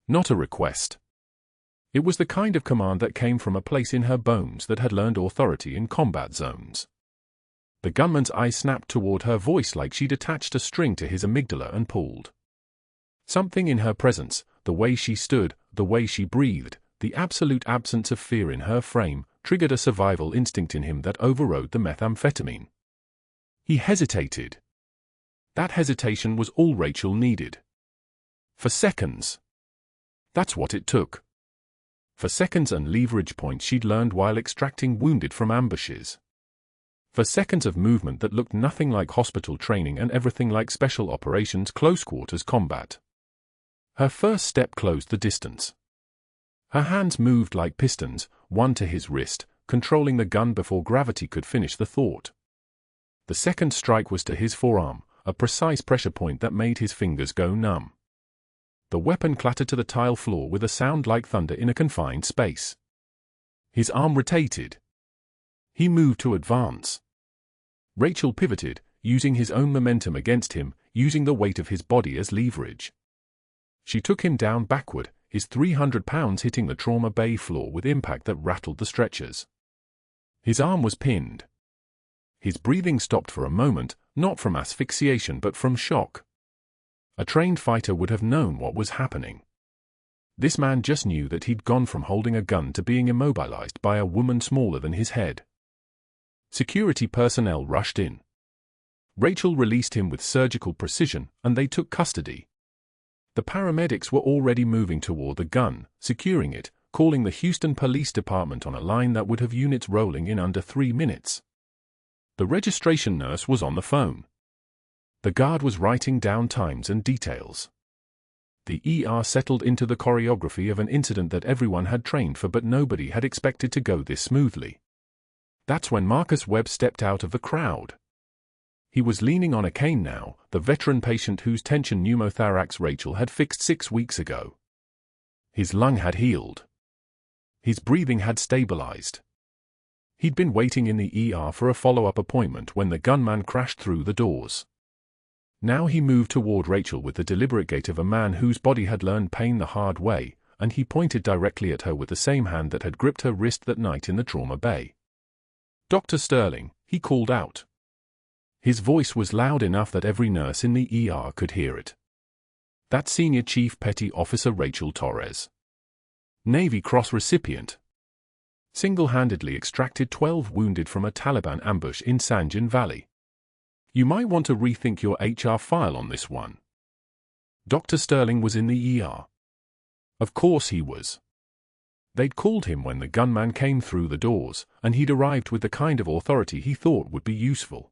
Not a request. It was the kind of command that came from a place in her bones that had learned authority in combat zones. The gunman's eyes snapped toward her voice like she'd attached a string to his amygdala and pulled. Something in her presence, the way she stood, the way she breathed, the absolute absence of fear in her frame, triggered a survival instinct in him that overrode the methamphetamine. He hesitated. That hesitation was all Rachel needed. For seconds. That's what it took. For seconds and leverage points she'd learned while extracting wounded from ambushes. For seconds of movement that looked nothing like hospital training and everything like special operations close-quarters combat. Her first step closed the distance. Her hands moved like pistons, one to his wrist, controlling the gun before gravity could finish the thought. The second strike was to his forearm, a precise pressure point that made his fingers go numb. The weapon clattered to the tile floor with a sound like thunder in a confined space. His arm rotated. He moved to advance. Rachel pivoted, using his own momentum against him, using the weight of his body as leverage. She took him down backward, his 300 pounds hitting the trauma bay floor with impact that rattled the stretchers. His arm was pinned. His breathing stopped for a moment, not from asphyxiation but from shock. A trained fighter would have known what was happening. This man just knew that he'd gone from holding a gun to being immobilized by a woman smaller than his head. Security personnel rushed in. Rachel released him with surgical precision, and they took custody. The paramedics were already moving toward the gun, securing it, calling the Houston Police Department on a line that would have units rolling in under 3 minutes. The registration nurse was on the phone. The guard was writing down times and details. The ER settled into the choreography of an incident that everyone had trained for but nobody had expected to go this smoothly. That's when Marcus Webb stepped out of the crowd. He was leaning on a cane now, the veteran patient whose tension pneumothorax Rachel had fixed 6 weeks ago. His lung had healed. His breathing had stabilized. He'd been waiting in the ER for a follow-up appointment when the gunman crashed through the doors. Now he moved toward Rachel with the deliberate gait of a man whose body had learned pain the hard way, and he pointed directly at her with the same hand that had gripped her wrist that night in the trauma bay. "Dr. Sterling," he called out. His voice was loud enough that every nurse in the ER could hear it. That Senior Chief Petty Officer Rachel Torres. Navy Cross recipient. Single-handedly extracted 12 wounded from a Taliban ambush in Sanjan Valley. You might want to rethink your HR file on this one. Dr. Sterling was in the ER. Of course he was. They'd called him when the gunman came through the doors, and he'd arrived with the kind of authority he thought would be useful.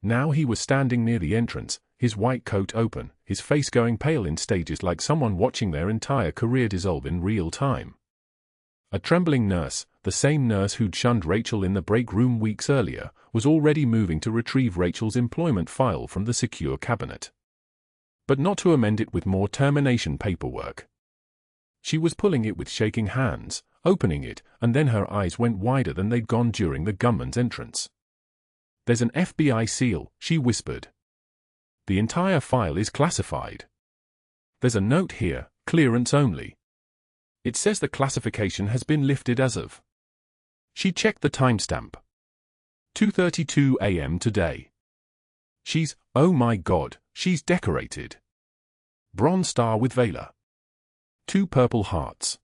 Now he was standing near the entrance, his white coat open, his face going pale in stages like someone watching their entire career dissolve in real time. A trembling nurse, the same nurse who'd shunned Rachel in the break room weeks earlier, was already moving to retrieve Rachel's employment file from the secure cabinet. But not to amend it with more termination paperwork. She was pulling it with shaking hands, opening it, and then her eyes went wider than they'd gone during the gunman's entrance. "There's an FBI seal," she whispered. "The entire file is classified. There's a note here, clearance only. It says the classification has been lifted as of." She checked the timestamp. 2:32 a.m. today. Oh my God, she's decorated. Bronze star with Valor. 2 purple hearts.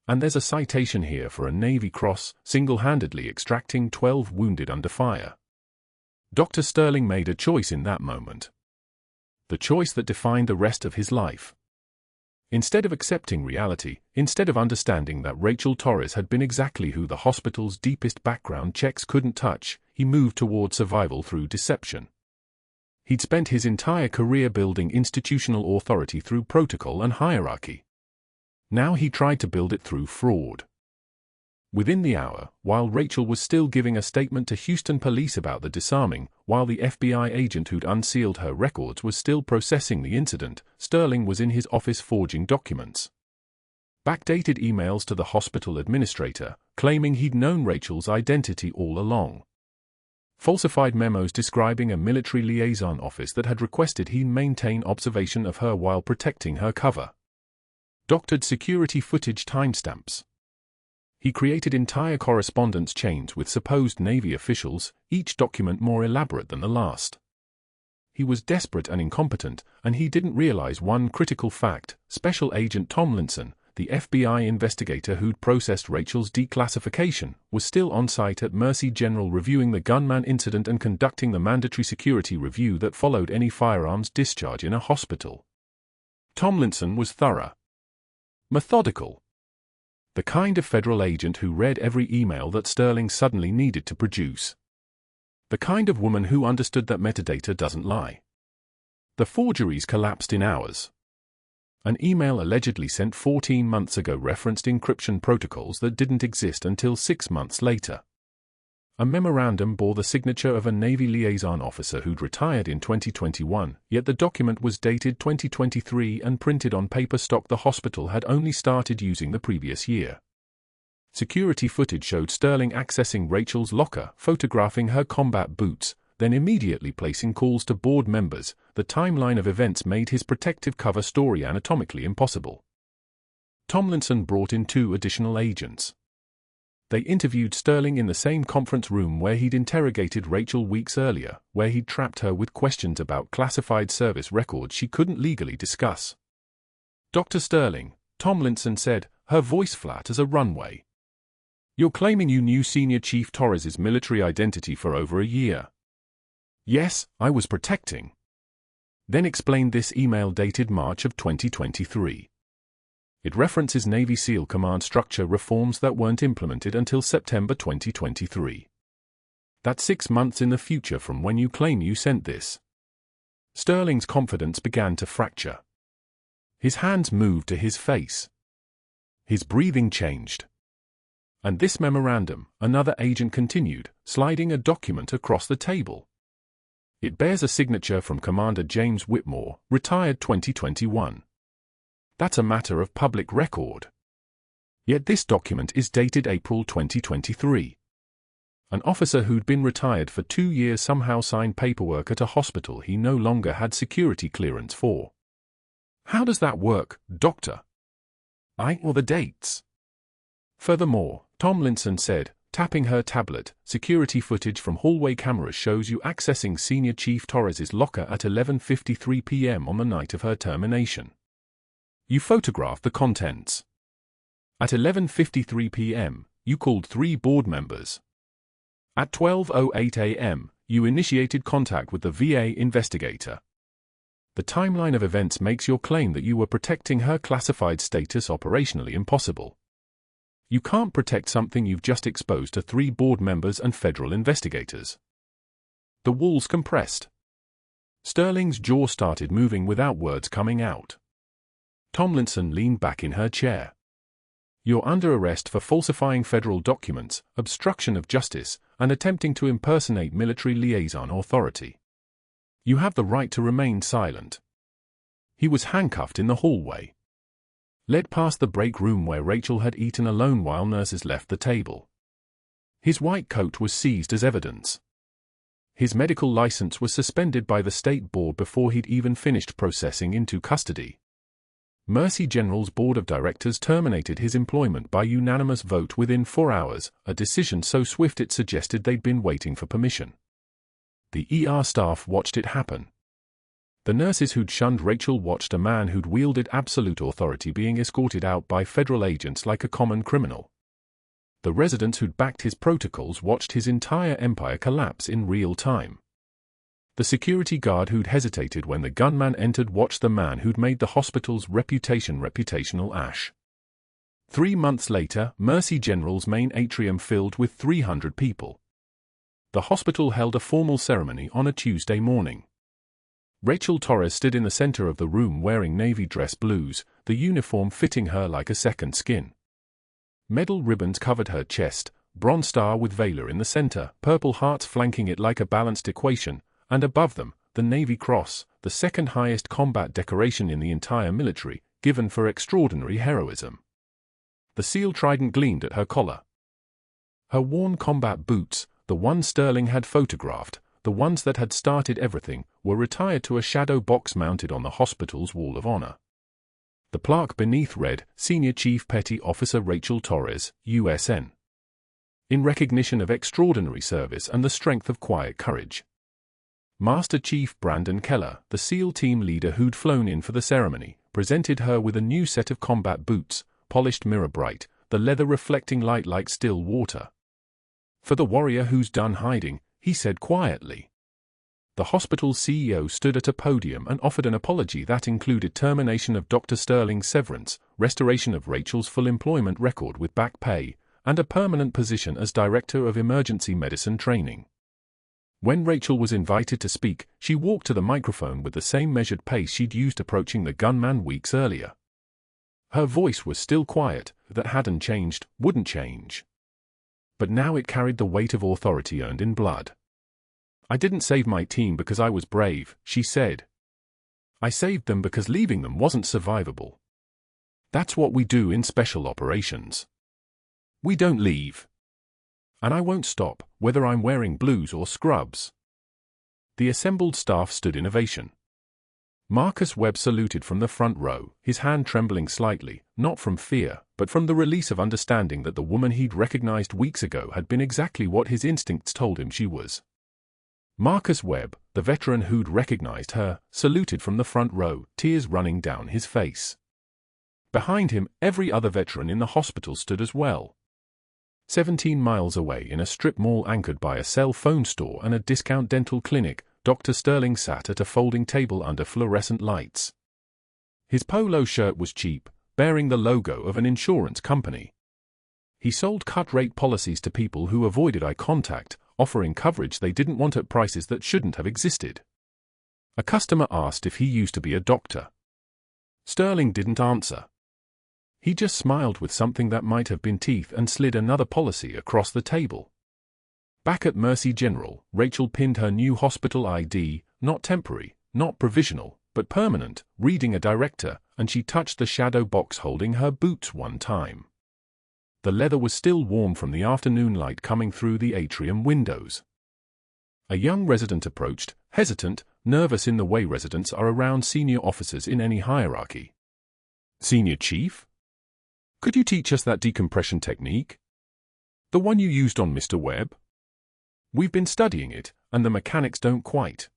And there's a citation here for a Navy Cross, single-handedly extracting 12 wounded under fire. Dr. Sterling made a choice in that moment. The choice that defined the rest of his life. Instead of accepting reality, instead of understanding that Rachel Torres had been exactly who the hospital's deepest background checks couldn't touch, he moved toward survival through deception. He'd spent his entire career building institutional authority through protocol and hierarchy. Now he tried to build it through fraud. Within the hour, while Rachel was still giving a statement to Houston police about the disarming, while the FBI agent who'd unsealed her records was still processing the incident, Sterling was in his office forging documents. Backdated emails to the hospital administrator, claiming he'd known Rachel's identity all along. Falsified memos describing a military liaison office that had requested he maintain observation of her while protecting her cover. Doctored security footage timestamps. He created entire correspondence chains with supposed Navy officials, each document more elaborate than the last. He was desperate and incompetent, and he didn't realize one critical fact: Special Agent Tomlinson, the FBI investigator who'd processed Rachel's declassification, was still on site at Mercy General reviewing the gunman incident and conducting the mandatory security review that followed any firearms discharge in a hospital. Tomlinson was thorough. Methodical. The kind of federal agent who read every email that Sterling suddenly needed to produce. The kind of woman who understood that metadata doesn't lie. The forgeries collapsed in hours. An email allegedly sent 14 months ago referenced encryption protocols that didn't exist until 6 months later. A memorandum bore the signature of a Navy liaison officer who'd retired in 2021, yet the document was dated 2023 and printed on paper stock the hospital had only started using the previous year. Security footage showed Sterling accessing Rachel's locker, photographing her combat boots, then immediately placing calls to board members. The timeline of events made his protective cover story anatomically impossible. Tomlinson brought in 2 additional agents. They interviewed Sterling in the same conference room where he'd interrogated Rachel weeks earlier, where he'd trapped her with questions about classified service records she couldn't legally discuss. "Dr. Sterling," Tomlinson said, her voice flat as a runway. "You're claiming you knew Senior Chief Torres's military identity for over a year." "Yes, I was protecting." Then explained this email dated March of 2023. It references Navy SEAL command structure reforms that weren't implemented until September 2023. That's 6 months in the future from when you claim you sent this. Sterling's confidence began to fracture. His hands moved to his face. His breathing changed. "And this memorandum," another agent continued, sliding a document across the table. "It bears a signature from Commander James Whitmore, retired 2021. That's a matter of public record. Yet this document is dated April 2023. An officer who'd been retired for 2 years somehow signed paperwork at a hospital he no longer had security clearance for. How does that work, Doctor? Or the dates?" Furthermore, Tomlinson said, tapping her tablet, security footage from hallway cameras shows you accessing Senior Chief Torres's locker at 11:53 p.m. on the night of her termination. You photographed the contents. At 11:53 p.m., you called 3 board members. At 12:08 a.m., you initiated contact with the VA investigator. The timeline of events makes your claim that you were protecting her classified status operationally impossible. You can't protect something you've just exposed to 3 board members and federal investigators. The walls compressed. Sterling's jaw started moving without words coming out. Tomlinson leaned back in her chair. "You're under arrest for falsifying federal documents, obstruction of justice, and attempting to impersonate military liaison authority. You have the right to remain silent." He was handcuffed in the hallway. Led past the break room where Rachel had eaten alone while nurses left the table. His white coat was seized as evidence. His medical license was suspended by the state board before he'd even finished processing into custody. Mercy General's board of directors terminated his employment by unanimous vote within 4 hours, a decision so swift it suggested they'd been waiting for permission. The ER staff watched it happen. The nurses who'd shunned Rachel watched a man who'd wielded absolute authority being escorted out by federal agents like a common criminal. The residents who'd backed his protocols watched his entire empire collapse in real time. The security guard who'd hesitated when the gunman entered watched the man who'd made the hospital's reputation reputational ash. 3 months later, Mercy General's main atrium filled with 300 people. The hospital held a formal ceremony on a Tuesday morning. Rachel Torres stood in the center of the room wearing navy dress blues, the uniform fitting her like a second skin. Medal ribbons covered her chest, bronze star with valor in the center, purple hearts flanking it like a balanced equation, and above them, the Navy Cross, the second highest combat decoration in the entire military, given for extraordinary heroism. The seal trident gleamed at her collar. Her worn combat boots, the ones Sterling had photographed, the ones that had started everything, were retired to a shadow box mounted on the hospital's wall of honor. The plaque beneath read, Senior Chief Petty Officer Rachel Torres, USN. In recognition of extraordinary service and the strength of quiet courage. Master Chief Brandon Keller, the SEAL team leader who'd flown in for the ceremony, presented her with a new set of combat boots, polished mirror bright, the leather reflecting light like still water. For the warrior who's done hiding, he said quietly. The hospital's CEO stood at a podium and offered an apology that included termination of Dr. Sterling's severance, restoration of Rachel's full employment record with back pay, and a permanent position as Director of Emergency Medicine Training. When Rachel was invited to speak, she walked to the microphone with the same measured pace she'd used approaching the gunman weeks earlier. Her voice was still quiet, that hadn't changed, wouldn't change. But now it carried the weight of authority earned in blood. I didn't save my team because I was brave, she said. I saved them because leaving them wasn't survivable. That's what we do in special operations. We don't leave. And I won't stop, whether I'm wearing blues or scrubs. The assembled staff stood in ovation. Marcus Webb saluted from the front row, his hand trembling slightly, not from fear, but from the release of understanding that the woman he'd recognized weeks ago had been exactly what his instincts told him she was. Marcus Webb, the veteran who'd recognized her, saluted from the front row, tears running down his face. Behind him, every other veteran in the hospital stood as well. 17 miles away in a strip mall anchored by a cell phone store and a discount dental clinic, Dr. Sterling sat at a folding table under fluorescent lights. His polo shirt was cheap, bearing the logo of an insurance company. He sold cut-rate policies to people who avoided eye contact, offering coverage they didn't want at prices that shouldn't have existed. A customer asked if he used to be a doctor. Sterling didn't answer. He just smiled with something that might have been teeth and slid another policy across the table. Back at Mercy General, Rachel pinned her new hospital ID, not temporary, not provisional, but permanent, reading a director, and she touched the shadow box holding her boots one time. The leather was still warm from the afternoon light coming through the atrium windows. A young resident approached, hesitant, nervous in the way residents are around senior officers in any hierarchy. Senior Chief? Could you teach us that decompression technique? The one you used on Mr. Webb? We've been studying it, and the mechanics don't quite.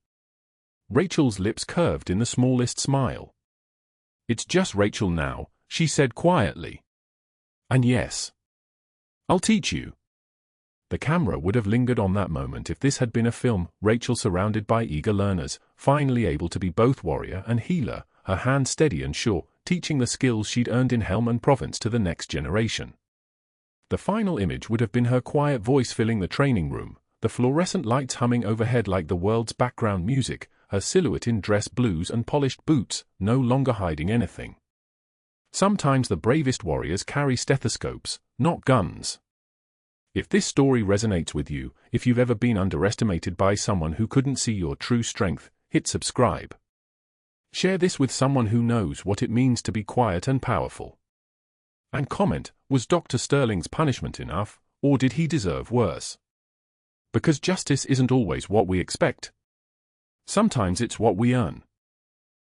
Rachel's lips curved in the smallest smile. It's just Rachel now, she said quietly. And yes. I'll teach you. The camera would have lingered on that moment if this had been a film, Rachel surrounded by eager learners, finally able to be both warrior and healer, her hand steady and sure, teaching the skills she'd earned in Helm and Province to the next generation. The final image would have been her quiet voice filling the training room, the fluorescent lights humming overhead like the world's background music, her silhouette in dress blues and polished boots, no longer hiding anything. Sometimes the bravest warriors carry stethoscopes, not guns. If this story resonates with you, if you've ever been underestimated by someone who couldn't see your true strength, hit subscribe. Share this with someone who knows what it means to be quiet and powerful. And comment, was Dr. Sterling's punishment enough, or did he deserve worse? Because justice isn't always what we expect. Sometimes it's what we earn.